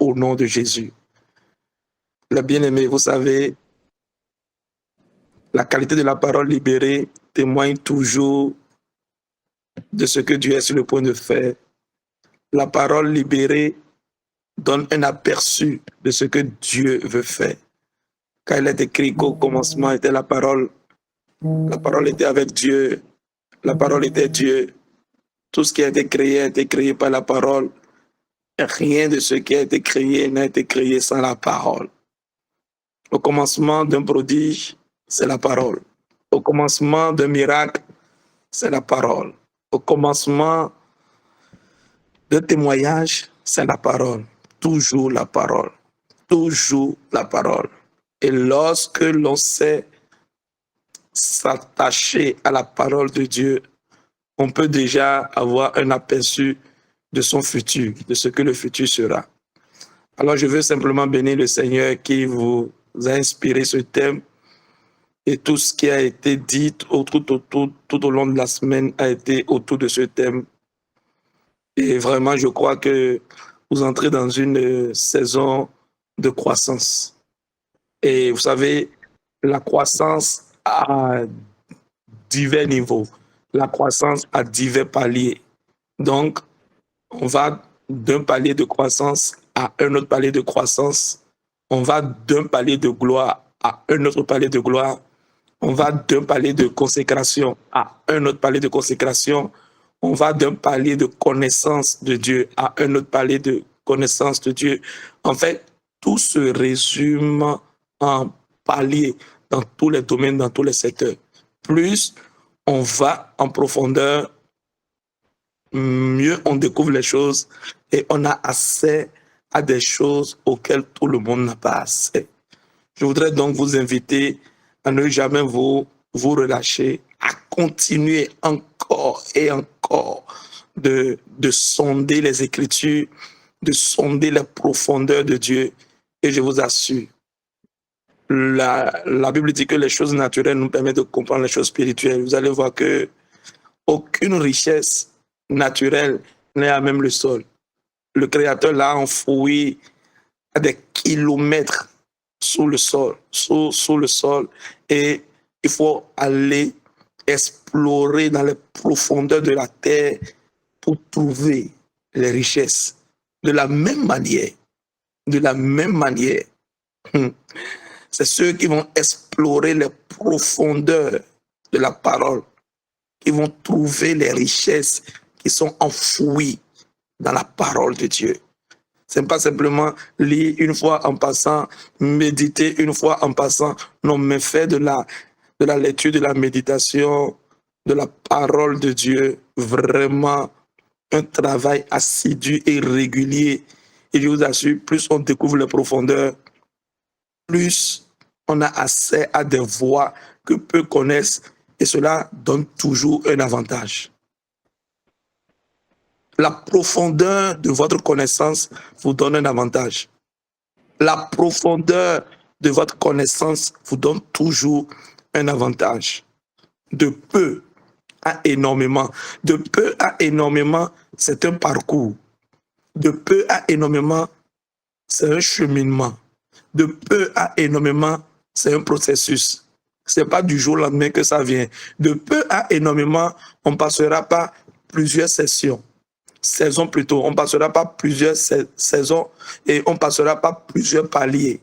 au nom de Jésus. Les bien-aimés, vous savez, la qualité de la parole libérée témoigne toujours de ce que Dieu est sur le point de faire. La parole libérée donne un aperçu de ce que Dieu veut faire. Quand il est écrit qu'au commencement était la parole était avec Dieu, la parole était Dieu. Tout ce qui a été créé par la parole. Rien de ce qui a été créé n'a été créé sans la parole. Au commencement d'un prodige, c'est la parole. Au commencement d'un miracle, c'est la parole. Au commencement d'un témoignage, c'est la parole. Toujours la parole. Toujours la parole. Et lorsque l'on sait s'attacher à la parole de Dieu, on peut déjà avoir un aperçu de son futur, de ce que le futur sera. Alors je veux simplement bénir le Seigneur qui vous a inspiré ce thème et tout ce qui a été dit tout au long de la semaine a été autour de ce thème. Et vraiment, je crois que vous entrez dans une saison de croissance. Et vous savez, la croissance à divers niveaux, la croissance à divers paliers. Donc, on va d'un palier de croissance à un autre palier de croissance. On va d'un palier de gloire à un autre palier de gloire. On va d'un palier de consécration à un autre palier de consécration. On va d'un palier de connaissance de Dieu à un autre palier de connaissance de Dieu. En fait, tout se résume en paliers dans tous les domaines, dans tous les secteurs. Plus on va en profondeur, mieux on découvre les choses et on a accès à des choses auxquelles tout le monde n'a pas accès. Je voudrais donc vous inviter à ne jamais vous relâcher, à continuer encore et encore de sonder les Écritures, de sonder les profondeurs de Dieu. Et je vous assure, la Bible dit que les choses naturelles nous permettent de comprendre les choses spirituelles. Vous allez voir que aucune richesse naturelle n'est à même le sol. Le Créateur l'a enfoui à des kilomètres sous le sol, sous le sol, et il faut aller explorer dans les profondeurs de la terre pour trouver les richesses. De la même manière, c'est ceux qui vont explorer les profondeurs de la parole qui vont trouver les richesses qui sont enfouies dans la parole de Dieu. Ce n'est pas simplement lire une fois en passant, méditer une fois en passant, non, mais faire de la lecture, de la méditation, de la parole de Dieu, vraiment un travail assidu et régulier. Et je vous assure, plus on découvre les profondeurs, plus on a accès à des voies que peu connaissent, et cela donne toujours un avantage. La profondeur de votre connaissance vous donne un avantage. La profondeur de votre connaissance vous donne toujours un avantage. De peu à énormément. De peu à énormément, c'est un parcours. De peu à énormément, c'est un cheminement. De peu à énormément, c'est un processus. Ce n'est pas du jour au lendemain que ça vient. De peu à énormément, on ne passera pas plusieurs saisons plutôt, on ne passera pas plusieurs saisons et on ne passera pas plusieurs paliers.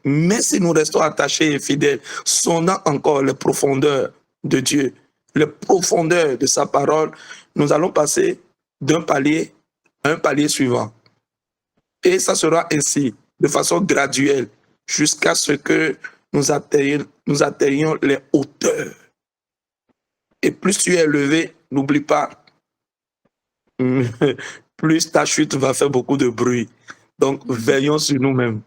Mais si nous restons attachés et fidèles, sondant encore les profondeurs de Dieu, les profondeurs de sa parole, nous allons passer d'un palier à un palier suivant. Et ça sera ainsi, de façon graduelle, jusqu'à ce que nous atteignions les hauteurs. Et plus tu es élevé, n'oublie pas, plus ta chute va faire beaucoup de bruit. Donc, veillons sur nous-mêmes.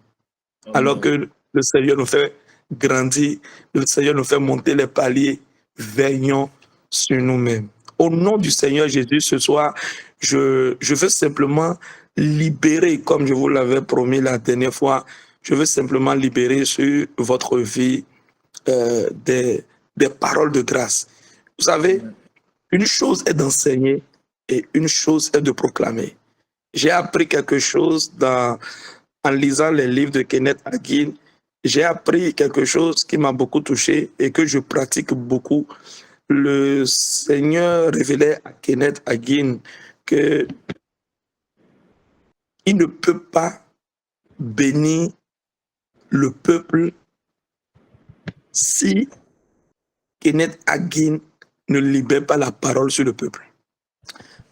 Alors que le Seigneur nous fait grandir, le Seigneur nous fait monter les paliers, veillons sur nous-mêmes. Au nom du Seigneur Jésus, ce soir, je veux simplement libérer, comme je vous l'avais promis la dernière fois, je veux simplement libérer sur votre vie des paroles de grâce. Vous savez, une chose est d'enseigner et une chose est de proclamer. j'ai appris quelque chose en lisant les livres de Kenneth Hagin. J'ai appris quelque chose qui m'a beaucoup touché et que je pratique beaucoup. Le Seigneur révélait à Kenneth Hagin qu'il ne peut pas bénir le peuple si Kenneth Hagin ne libère pas la parole sur le peuple.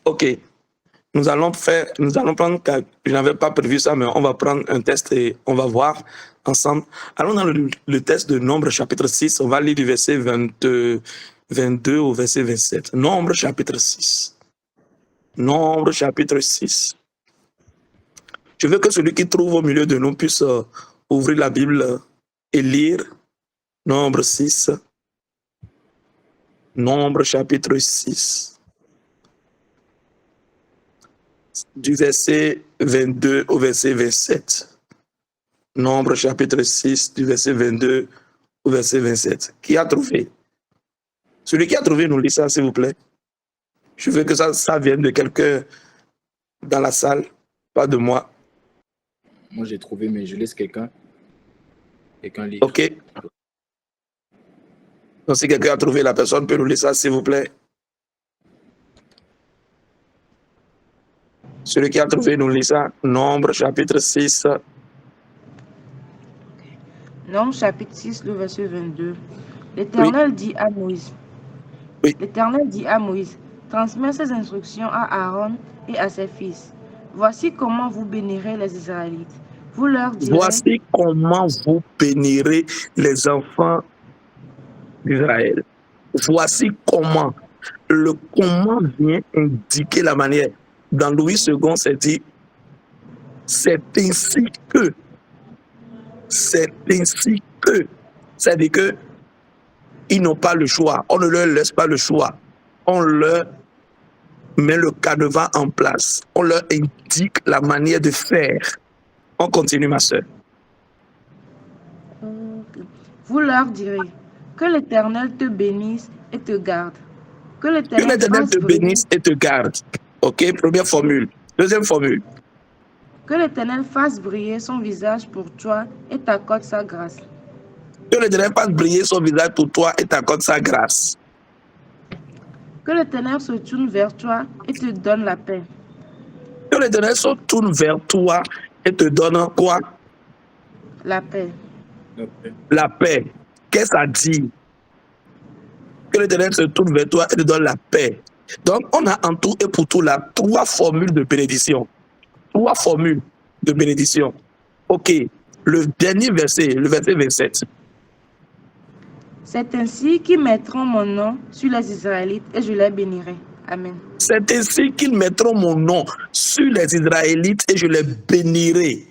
Ok, nous allons prendre, je n'avais pas prévu ça, mais on va prendre un test et on va voir ensemble. Allons dans le test de Nombre chapitre 6, on va lire du verset 22 au verset 27. Nombre chapitre 6. Nombre chapitre 6. Je veux que celui qui trouve au milieu de nous puisse ouvrir la Bible et lire Nombre 6. Nombre chapitre 6. Du verset 22 au verset 27. Nombre chapitre 6, du verset 22 au verset 27. Qui a trouvé? Celui qui a trouvé, nous lit ça, s'il vous plaît. Je veux que ça vienne de quelqu'un dans la salle, pas de moi. Moi, j'ai trouvé, mais je laisse quelqu'un lire. Ok. Donc, si quelqu'un a trouvé, la personne peut nous lire ça, s'il vous plaît. Celui qui a trouvé, nous lit ça. Nombre chapitre 6. Nombre chapitre 6, le verset 22. L'Éternel dit à Moïse. Oui. L'Éternel dit à Moïse, transmets ces instructions à Aaron et à ses fils. Voici comment vous bénirez les Israélites. Vous leur direz... Voici comment vous bénirez les enfants d'Israël. Voici comment. Le comment vient indiquer la manière. Dans Louis II, c'est dit, c'est ainsi que. C'est ainsi que. C'est-à-dire que ils n'ont pas le choix. On ne leur laisse pas le choix. On leur met le canevas en place. On leur indique la manière de faire. On continue, ma soeur. Vous leur direz que l'Éternel te bénisse et te garde. Que l'Éternel te bénisse et te garde. Ok, première formule. Deuxième formule. Que l'Éternel fasse briller son visage pour toi et t'accorde sa grâce. Que l'Éternel fasse briller son visage pour toi et t'accorde sa grâce. Que l'Éternel se tourne vers toi et te donne la paix. Que l'Éternel se tourne vers toi et te donne quoi? La paix. La paix. Qu'est-ce que ça dit? Que l'Éternel se tourne vers toi et te donne la paix. Donc, on a en tout et pour tout là 3 formules de bénédiction. 3 formules de bénédiction. Ok. Le dernier verset, le verset 27. C'est ainsi qu'ils mettront mon nom sur les Israélites et je les bénirai. Amen. C'est ainsi qu'ils mettront mon nom sur les Israélites et je les bénirai.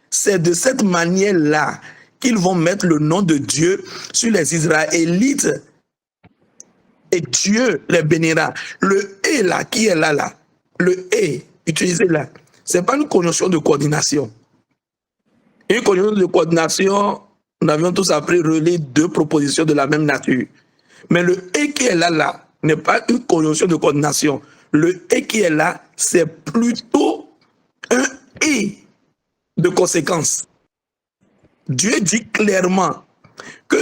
C'est de cette manière-là qu'ils vont mettre le nom de Dieu sur les Israélites et Dieu les bénira. Le « et » là, qui est là, le « et » utilisé là, ce n'est pas une conjonction de coordination. Une conjonction de coordination, nous avions tous appris relier 2 propositions de la même nature. Mais le « et » qui est là n'est pas une conjonction de coordination. Le « et » qui est là, c'est plutôt un « et » de conséquence. Dieu dit clairement que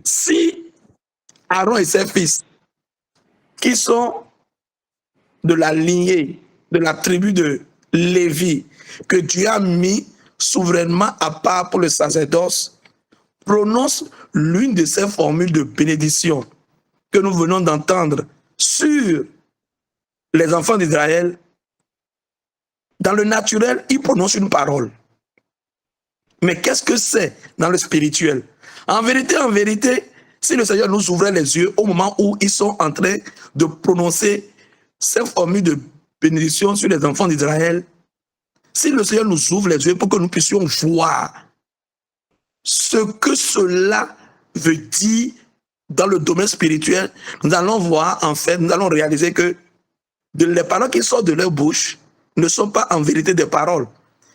si Aaron et ses fils, qui sont de la lignée, de la tribu de Lévi, que Dieu a mis souverainement à part pour le sacerdoce, prononcent l'une de ces formules de bénédiction que nous venons d'entendre sur les enfants d'Israël. Dans le naturel, ils prononcent une parole. Mais qu'est-ce que c'est dans le spirituel? En vérité, si le Seigneur nous ouvrait les yeux au moment où ils sont en train de prononcer ces formules de bénédiction sur les enfants d'Israël, si le Seigneur nous ouvre les yeux pour que nous puissions voir ce que cela veut dire dans le domaine spirituel, nous allons voir, en fait, nous allons réaliser que les paroles qui sortent de leur bouche ne sont pas en vérité des paroles.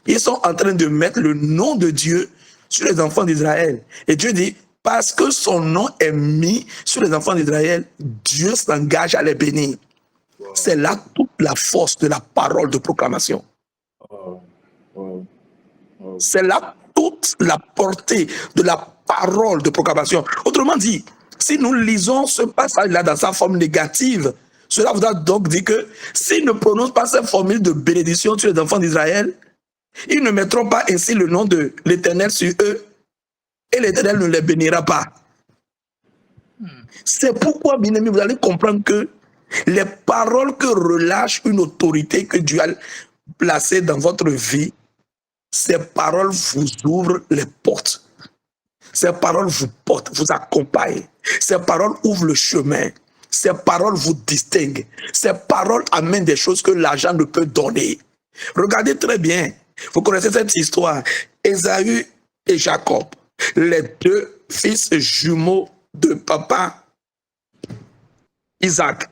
Ils sont en train de mettre le nom de Dieu sur les enfants d'Israël. Et Dieu dit, parce que son nom est mis sur les enfants d'Israël, Dieu s'engage à les bénir. Wow. C'est là toute la force de la parole de proclamation. Wow. Wow. Wow. C'est là toute la portée de la parole de proclamation. Autrement dit, si nous lisons ce passage-là dans sa forme négative, cela voudra donc dire que s'ils ne prononcent pas cette formule de bénédiction sur les enfants d'Israël, ils ne mettront pas ainsi le nom de l'Éternel sur eux et l'Éternel ne les bénira pas. C'est pourquoi, bien aimé, vous allez comprendre que les paroles que relâche une autorité que Dieu a placée dans votre vie, ces paroles vous ouvrent les portes. Ces paroles vous portent, vous accompagnent. Ces paroles ouvrent le chemin. Ces paroles vous distinguent. Ces paroles amènent des choses que l'argent ne peut donner. Regardez très bien. Vous connaissez cette histoire. Ésaü et Jacob, les deux fils jumeaux de papa Isaac.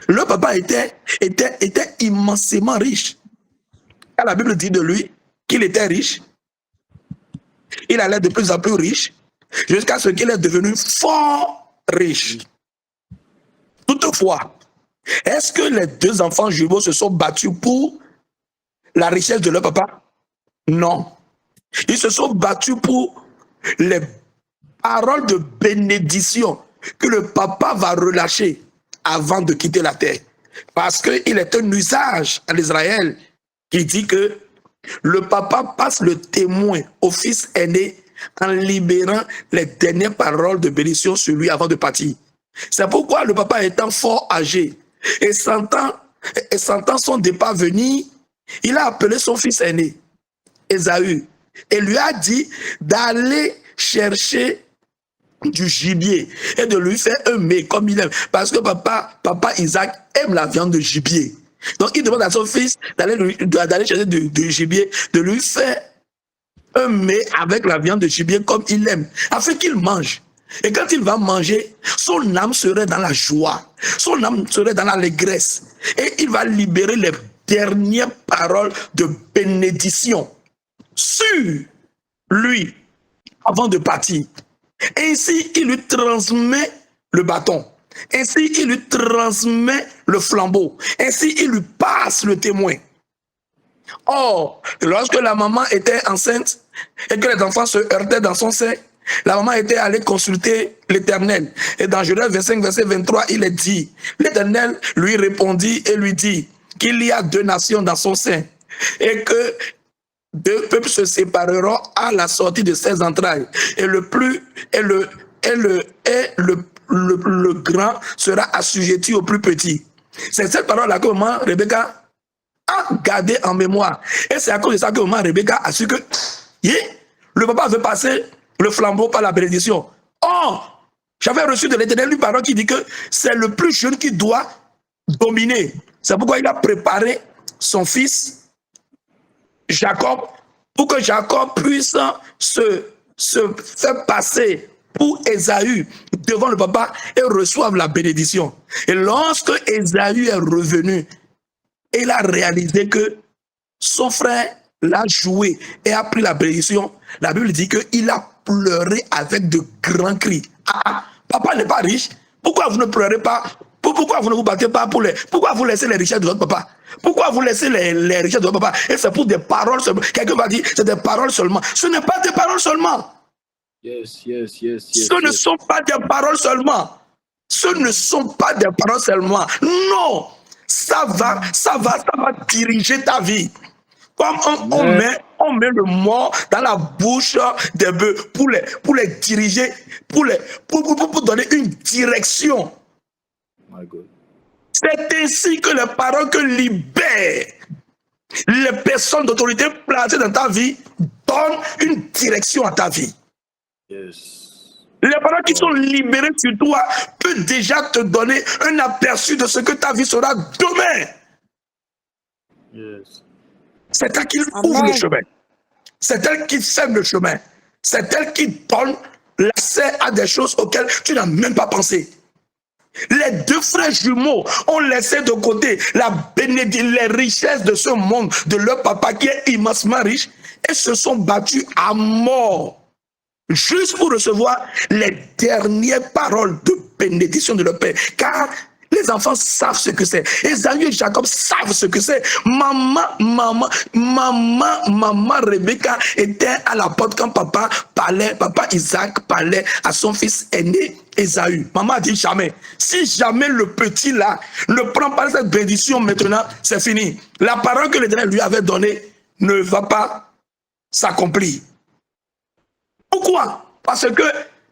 Le papa était immensément riche. Quand la Bible dit de lui qu'il était riche, il allait de plus en plus riche, jusqu'à ce qu'il est devenu fort riche. Toutefois, est-ce que les deux enfants jumeaux se sont battus pour la richesse de leur papa? Non. Ils se sont battus pour les paroles de bénédiction que le papa va relâcher avant de quitter la terre. Parce qu'il est un usage en Israël qui dit que le papa passe le témoin au fils aîné en libérant les dernières paroles de bénédiction sur lui avant de partir. C'est pourquoi le papa étant fort âgé et sentant son départ venir, il a appelé son fils aîné, Ésaü, et lui a dit d'aller chercher du gibier et de lui faire un mets comme il aime. Parce que papa Isaac aime la viande de gibier. Donc il demande à son fils d'aller chercher du gibier, de lui faire un mets avec la viande de gibier comme il aime, afin qu'il mange. Et quand il va manger, son âme serait dans la joie, son âme serait dans l'allégresse. Et il va libérer les dernières paroles de bénédiction sur lui avant de partir. Ainsi, il lui transmet le bâton. Ainsi, il lui transmet le flambeau. Ainsi, il lui passe le témoin. Or, lorsque la maman était enceinte et que les enfants se heurtaient dans son sein, la maman était allée consulter l'Éternel. Et dans Genèse 25, verset 23, il est dit, l'Éternel lui répondit et lui dit qu'il y a deux nations dans son sein et que deux peuples se sépareront à la sortie de ses entrailles. Et le grand sera assujetti au plus petit. C'est cette parole-là que maman Rebecca a gardée en mémoire. Et c'est à cause de ça que maman Rebecca a su que le papa veut passer le flambeau par la bénédiction. Or, j'avais reçu de l'Éternel une parole qui dit que c'est le plus jeune qui doit dominer. C'est pourquoi il a préparé son fils Jacob, pour que Jacob puisse se faire passer pour Ésaü devant le papa et reçoive la bénédiction. Et lorsque Ésaü est revenu, il a réalisé que son frère l'a joué et a pris la bénédiction. La Bible dit qu'il a pleuré avec de grands cris. Ah, papa n'est pas riche. Pourquoi vous ne pleurez pas? Pourquoi vous ne vous battez pas pour les... Pourquoi vous laissez les richesses de votre papa? Pourquoi vous laissez les richesses de votre papa? Et c'est pour des paroles seulement. Quelqu'un va dire, c'est des paroles seulement. Ce n'est pas des paroles seulement. Ce ne sont pas des paroles seulement. Ce ne sont pas des paroles seulement. Non. Ça va diriger ta vie. Comme on met le mort dans la bouche des bœufs pour les diriger, pour donner une direction. C'est ainsi que les paroles que libèrent les personnes d'autorité placées dans ta vie donnent une direction à ta vie. Les paroles qui sont libérées sur toi peuvent déjà te donner un aperçu de ce que ta vie sera demain. C'est elle qui ouvre le chemin. C'est elle qui sème le chemin. C'est elle qui donne l'accès à des choses auxquelles tu n'as même pas pensé. Les deux frères jumeaux ont laissé de côté les richesses de ce monde, de leur papa qui est immensement riche, et se sont battus à mort, juste pour recevoir les dernières paroles de bénédiction de leur père. Car Les enfants savent ce que c'est. Esaü et Jacob savent ce que c'est. Maman Rebecca était à la porte quand papa Isaac parlait à son fils aîné Esaü. Maman a dit jamais. Si jamais le petit là ne prend pas cette bénédiction maintenant, c'est fini. La parole que l'Éternel lui avait donnée ne va pas s'accomplir. Pourquoi? Parce que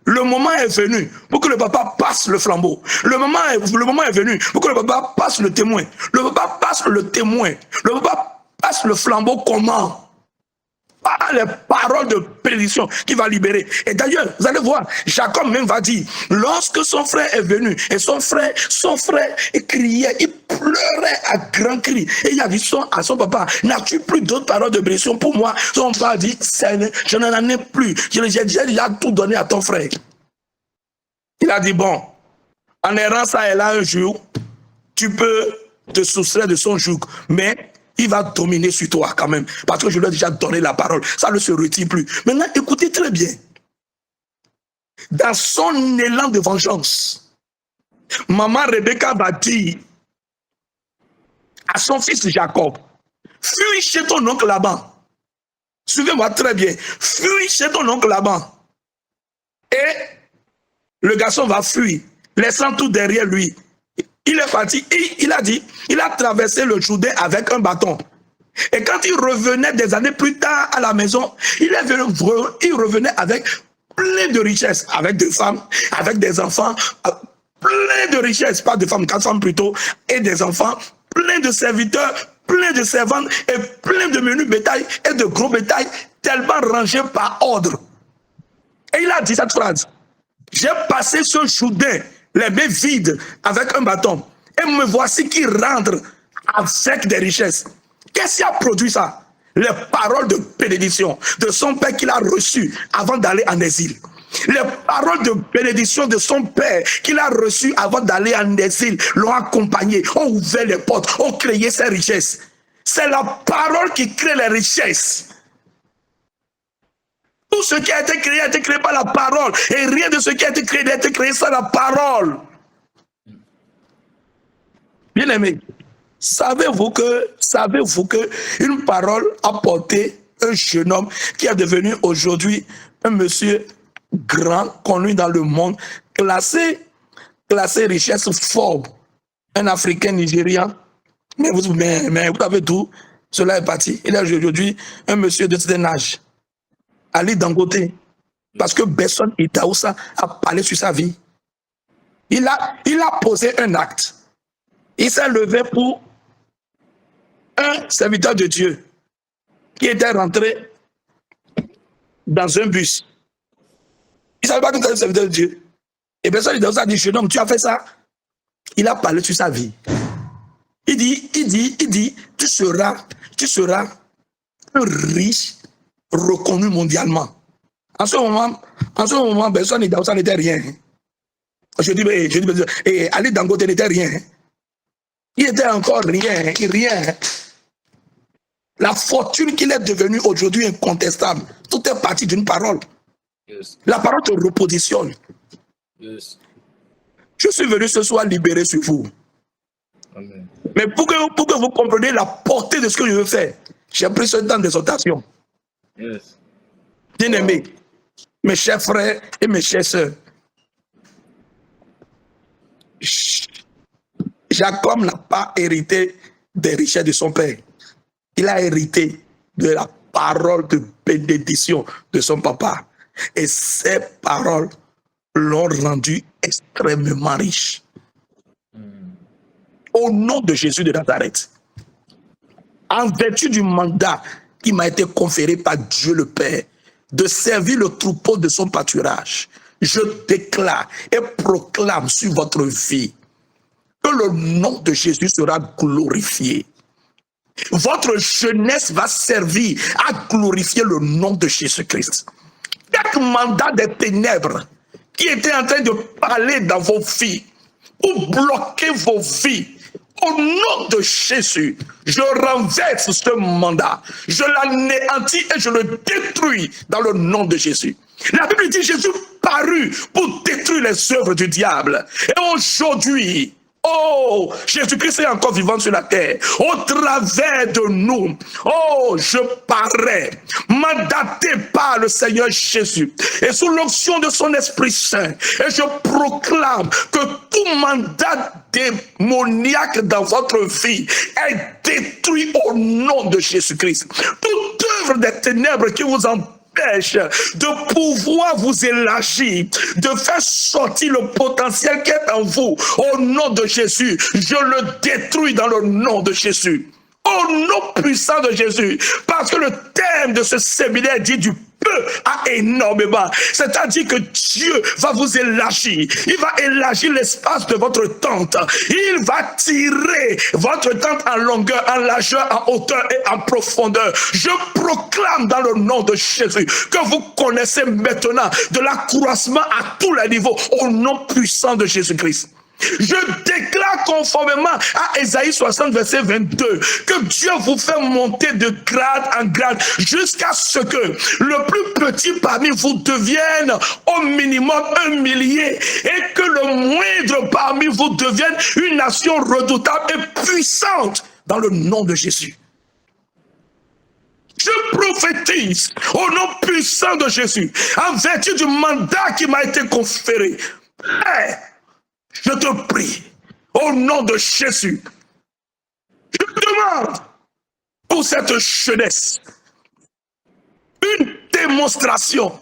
le moment est venu pour que le papa passe le flambeau. Le moment est venu pour que le papa passe le témoin. Le papa passe le témoin. Le papa passe le flambeau comment? Par les paroles de bénédiction qui va libérer. Et d'ailleurs, vous allez voir, Jacob même va dire, lorsque son frère est venu, et son frère criait, il pleurait à grands cris. Et il a dit à son papa, n'as-tu plus d'autres paroles de bénédiction pour moi? Son papa a dit, je n'en ai plus. J'ai déjà tout donné à ton frère. Il a dit, bon, en errant ça et là un jour, tu peux te soustraire de son joug, mais il va dominer sur toi quand même, parce que je lui ai déjà donné la parole. Ça ne se retire plus. Maintenant, écoutez très bien. Dans son élan de vengeance, maman Rebecca va dire à son fils Jacob, fuis chez ton oncle Laban. Suivez-moi très bien. Fuis chez ton oncle Laban. Et le garçon va fuir, laissant tout derrière lui. Il est parti, il a dit, il a traversé le Jourdain avec un bâton. Et quand il revenait des années plus tard à la maison, il revenait avec plein de richesses, avec des femmes, avec des enfants, plein de richesses, pas de femmes, 4 femmes plutôt, et des enfants, plein de serviteurs, plein de servantes, et plein de menus bétail et de gros bétail, tellement rangés par ordre. Et il a dit cette phrase, j'ai passé ce Jourdain, les mains vides, avec un bâton, et me voici qui rentre avec des richesses. Qu'est-ce qui a produit ça? Les paroles de bénédiction de son père qu'il a reçues avant d'aller en exil. Les paroles de bénédiction de son père qu'il a reçues avant d'aller en exil l'ont accompagné, ont ouvert les portes, ont créé ses richesses. C'est la parole qui crée les richesses. Tout ce qui a été créé par la parole. Et rien de ce qui a été créé sans la parole. Bien aimé, savez-vous que une parole a porté un jeune homme qui est devenu aujourd'hui un monsieur grand, connu dans le monde, classé richesse Forbes, un Africain nigérian. Mais vous avez tout, cela est parti. Il est aujourd'hui un monsieur de certain âge. Ali Dangote, parce que personne Itaoussa a parlé sur sa vie. Il a posé un acte. Il s'est levé pour un serviteur de Dieu qui était rentré dans un bus. Il ne savait pas que c'était un serviteur de Dieu. Et personne Itaoussa a dit, jeune homme, tu as fait ça. Il a parlé sur sa vie. Il dit, tu seras un riche reconnu mondialement. En ce moment, personne n'était rien. Je dis, et Ali Dangote n'était rien. Il était encore rien. La fortune qu'il est devenu aujourd'hui incontestable, tout est parti d'une parole. Yes. La parole te repositionne. Yes. Je suis venu ce soir libérer sur vous. Amen. Mais pour que vous compreniez la portée de ce que je veux faire, j'ai pris ce temps d'exhortation. Yes. Bien-aimés, mes chers frères et mes chères sœurs, Jacob n'a pas hérité des richesses de son père. Il a hérité de la parole de bénédiction de son papa. Et ces paroles l'ont rendu extrêmement riche. Au nom de Jésus de Nazareth, en vertu du mandat qui m'a été conféré par Dieu le Père, de servir le troupeau de son pâturage, je déclare et proclame sur votre vie que le nom de Jésus sera glorifié. Votre jeunesse va servir à glorifier le nom de Jésus-Christ. Chaque mandat des ténèbres qui était en train de parler dans vos vies, pour bloquer vos vies, au nom de Jésus, je renverse ce mandat, je l'anéantis et je le détruis dans le nom de Jésus. La Bible dit Jésus parut pour détruire les œuvres du diable. Et aujourd'hui, Oh, Jésus-Christ est encore vivant sur la terre. Au travers de nous, oh, je parais, mandaté par le Seigneur Jésus, et sous l'onction de son Esprit Saint, et je proclame que tout mandat démoniaque dans votre vie est détruit au nom de Jésus-Christ. Toute œuvre des ténèbres qui vous empêche de pouvoir vous élargir, de faire sortir le potentiel qui est en vous, au nom de Jésus, je le détruis dans le nom de Jésus. Au nom puissant de Jésus, parce que le thème de ce séminaire dit du peu à énormément. C'est-à-dire que Dieu va vous élargir. Il va élargir l'espace de votre tente. Il va tirer votre tente en longueur, en largeur, en hauteur et en profondeur. Je proclame dans le nom de Jésus que vous connaissez maintenant de l'accroissement à tous les niveaux au nom puissant de Jésus-Christ. Je déclare conformément à Ésaïe 60, verset 22, que Dieu vous fait monter de grade en grade jusqu'à ce que le plus petit parmi vous devienne au minimum 1 millier et que le moindre parmi vous devienne une nation redoutable et puissante dans le nom de Jésus. Je prophétise au nom puissant de Jésus, en vertu du mandat qui m'a été conféré. Père, je te prie, au nom de Jésus, je demande pour cette jeunesse une démonstration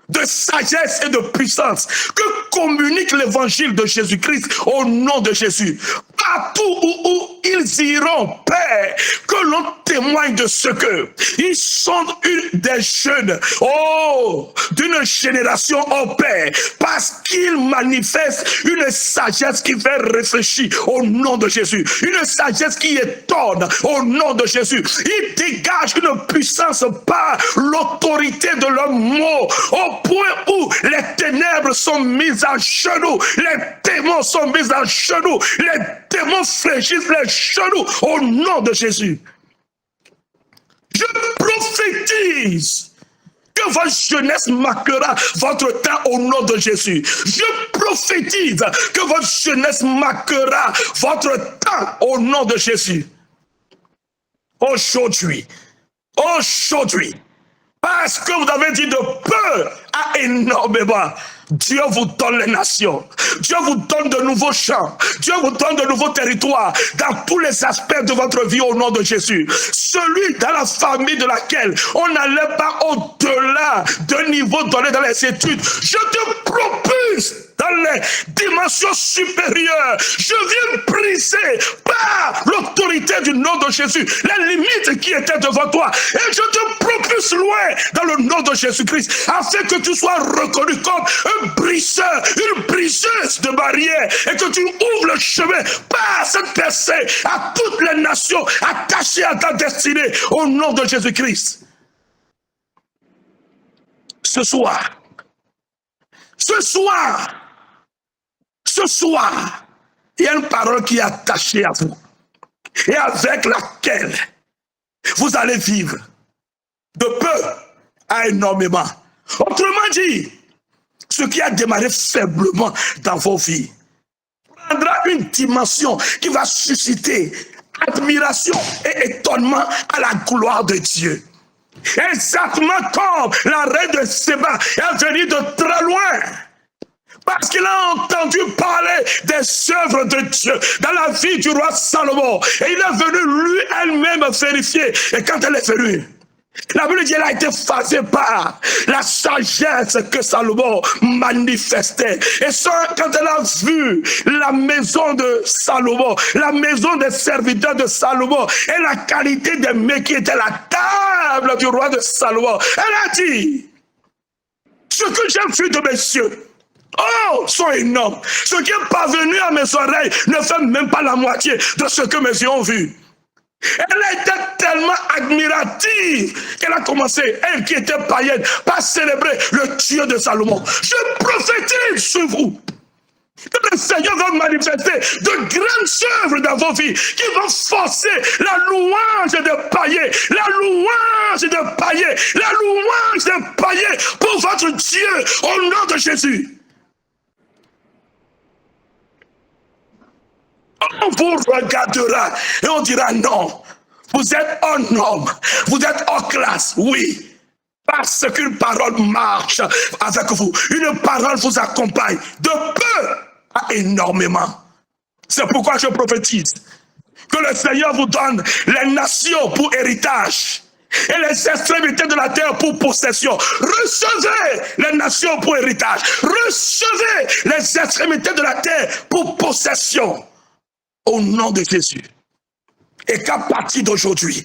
de sagesse et de puissance que communique l'évangile de Jésus-Christ au nom de Jésus. Partout où ils iront, Père, que l'on témoigne de ce que ils sont une des jeunes, oh, d'une génération, oh Père, parce qu'ils manifestent une sagesse qui fait réfléchir au nom de Jésus, une sagesse qui étonne au nom de Jésus. Ils dégagent une puissance par l'autorité de leurs mots, au point où les ténèbres sont mises à genoux, les démons sont mis à genoux, les démons fléchissent les genoux au nom de Jésus. Je prophétise que votre jeunesse marquera votre temps au nom de Jésus. Je prophétise que votre jeunesse marquera votre temps au nom de Jésus. Aujourd'hui, parce que vous avez dit de peu à énormément, Dieu vous donne les nations. Dieu vous donne de nouveaux champs. Dieu vous donne de nouveaux territoires dans tous les aspects de votre vie au nom de Jésus. Celui dans la famille de laquelle on n'allait pas au-delà d'un niveau donné dans les études, je te propulse dans les dimensions supérieures. Je viens briser par l'autorité du nom de Jésus les limites qui étaient devant toi. Et je te propulse loin dans le nom de Jésus-Christ, afin que tu sois reconnu comme un briseur, une briseuse de barrières, et que tu ouvres le chemin par cette percée à toutes les nations attachées à ta destinée au nom de Jésus-Christ. Ce soir, il y a une parole qui est attachée à vous et avec laquelle vous allez vivre de peu à énormément. Autrement dit, ce qui a démarré faiblement dans vos vies prendra une dimension qui va susciter admiration et étonnement à la gloire de Dieu. Exactement comme la reine de Séba est venue de très loin, parce qu'il a entendu parler des œuvres de Dieu dans la vie du roi Salomon. Et il est venu lui elle-même vérifier. Et quand elle est venue, la Bible dit qu'elle a été fascinée par la sagesse que Salomon manifestait. Et ça, quand elle a vu la maison de Salomon, la maison des serviteurs de Salomon et la qualité des mets qui étaient à la table du roi de Salomon, elle a dit: ce que j'ai vu de mes yeux, oh, sont énormes. Ce qui est parvenu à mes oreilles ne fait même pas la moitié de ce que mes yeux ont vu. Elle était tellement admirative qu'elle a commencé, elle qui était païenne, par célébrer le Dieu de Salomon. Je prophétise sur vous que le Seigneur va manifester de grandes œuvres dans vos vies qui vont forcer la louange des païens, la louange des païens, la louange des païens pour votre Dieu au nom de Jésus. On vous regardera et on dira non. Vous êtes un homme, vous êtes en classe, oui. Parce qu'une parole marche avec vous. Une parole vous accompagne de peu à énormément. C'est pourquoi je prophétise que le Seigneur vous donne les nations pour héritage et les extrémités de la terre pour possession. Recevez les nations pour héritage. Recevez les extrémités de la terre pour possession. Au nom de Jésus. Et qu'à partir d'aujourd'hui,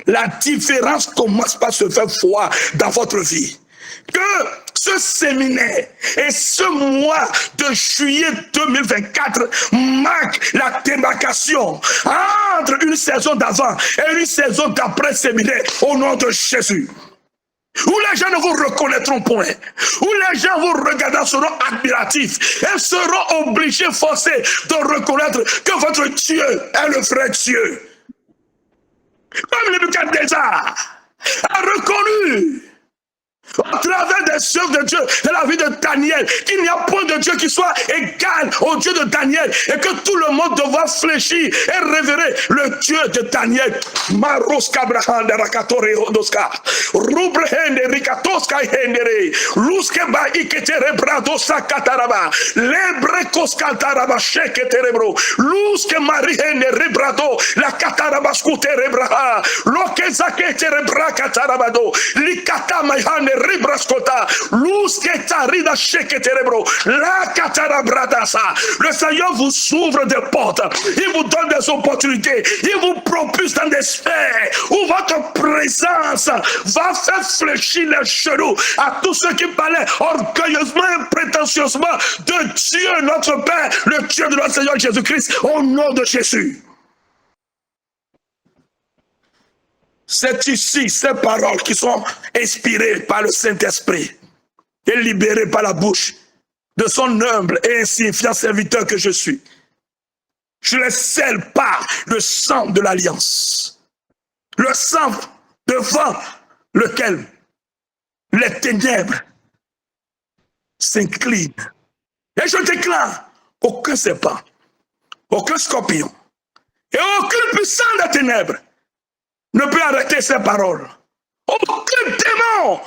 la différence commence par se faire voir dans votre vie. Que ce séminaire et ce mois de juillet 2024 marque la démarcation entre une saison d'avant et une saison d'après séminaire au nom de Jésus. Où les gens ne vous reconnaîtront point, où les gens vous regardant seront admiratifs et seront obligés, forcés de reconnaître que votre Dieu est le vrai Dieu. Comme Nebuchadnezzar a reconnu au travers des œuvres de Dieu, de la vie de Daniel, qu'il n'y a point de Dieu qui soit égal au Dieu de Daniel et que tout le monde devra fléchir et révérer le Dieu de Daniel. Maroska brahanda rakatore hondoska, rubrehende rikatoska hendere, luske ba iketere bradosa kataraba, lebre koskataraba sheketerebro, luske marihende rebrado, la kataraba skutere braha, loke zaketere brakatarabado, likata maihane ribraskota, luske tarida sheketerebro, la katarabradasa. Le Seigneur vous ouvre des portes, il vous donne des opportunités, il vous propulse dans des sphères où votre présence va faire fléchir les genoux à tous ceux qui parlaient orgueilleusement et prétentieusement de Dieu notre Père, le Dieu de notre Seigneur Jésus-Christ, au nom de Jésus. C'est ici ces paroles qui sont inspirées par le Saint-Esprit et libérées par la bouche de son humble et insignifiant serviteur que je suis. Je les scelle par le sang de l'alliance. Le sang devant lequel les ténèbres s'inclinent. Et je déclare qu'aucun serpent, aucun scorpion et aucune puissance des ténèbres ne peut arrêter ces paroles. Aucun démon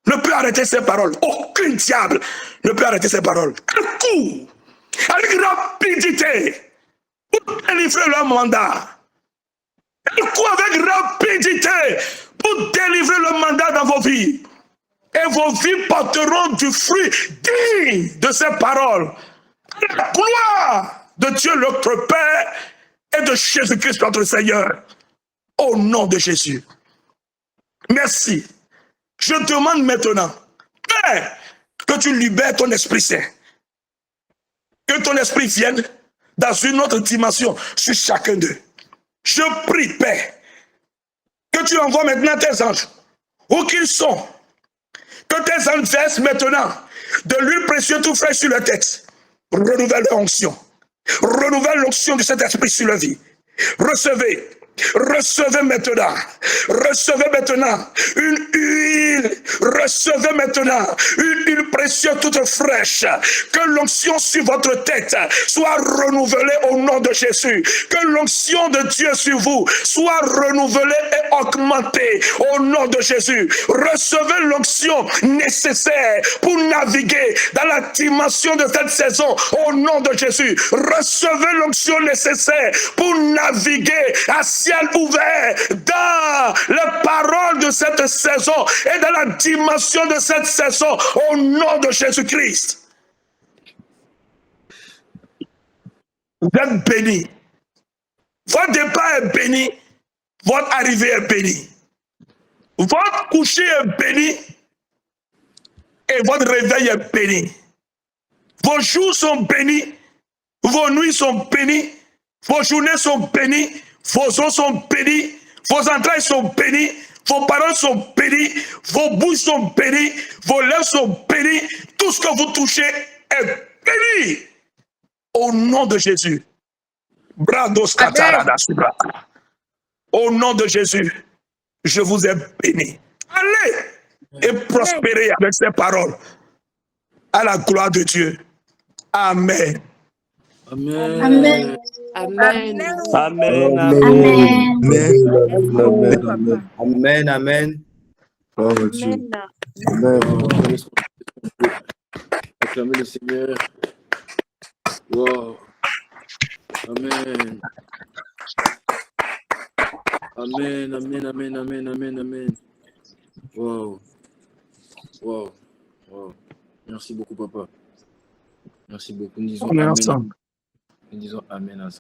ne peut arrêter ces paroles. Aucun diable ne peut arrêter ces paroles. Elle court avec rapidité pour délivrer leur mandat. Elle court avec rapidité pour délivrer le mandat dans vos vies. Et vos vies porteront du fruit digne de ces paroles. À la gloire de Dieu notre Père et de Jésus-Christ notre Seigneur. Au nom de Jésus. Merci. Je demande maintenant, Père, que tu libères ton Esprit Saint. Que ton Esprit vienne dans une autre dimension sur chacun d'eux. Je prie, Père, que tu envoies maintenant tes anges, où qu'ils sont, que tes anges versent maintenant de l'huile précieuse tout frais sur le texte. Renouvelle l'onction. Renouvelle l'onction de cet esprit sur la vie. Recevez maintenant une huile, recevez maintenant une huile précieuse toute fraîche, que l'onction sur votre tête soit renouvelée au nom de Jésus, que l'onction de Dieu sur vous soit renouvelée et augmentée au nom de Jésus. Recevez l'onction nécessaire pour naviguer dans la dimension de cette saison au nom de Jésus. Recevez l'onction nécessaire pour naviguer à ciel ouvert dans les paroles de cette saison et dans la dimension de cette saison au nom de Jésus-Christ. Vous êtes bénis. Votre départ est béni. Votre arrivée est bénie. Votre coucher est béni. Et votre réveil est béni. Vos jours sont bénis. Vos nuits sont bénies. Vos journées sont bénies. Vos os sont bénis, vos entrailles sont bénies, vos paroles sont bénies, vos bouches sont bénies, vos lèvres sont bénies, tout ce que vous touchez est béni. Au nom de Jésus. Au nom de Jésus, je vous ai béni. Allez et prospérez avec ces paroles. À la gloire de Dieu. Amen. Amen. Amen. Amen. Amen. Amen. Amen. Amen, amen. Gloire à Dieu. Amen. Amen. Acclamez le Seigneur. Wow. Amen. Amen, amen, amen, amen, amen, amen. Wow. Wow. Wow. Merci beaucoup, papa. Merci beaucoup. Nous disons On est amen. ensemble. Nous disons amen ensemble.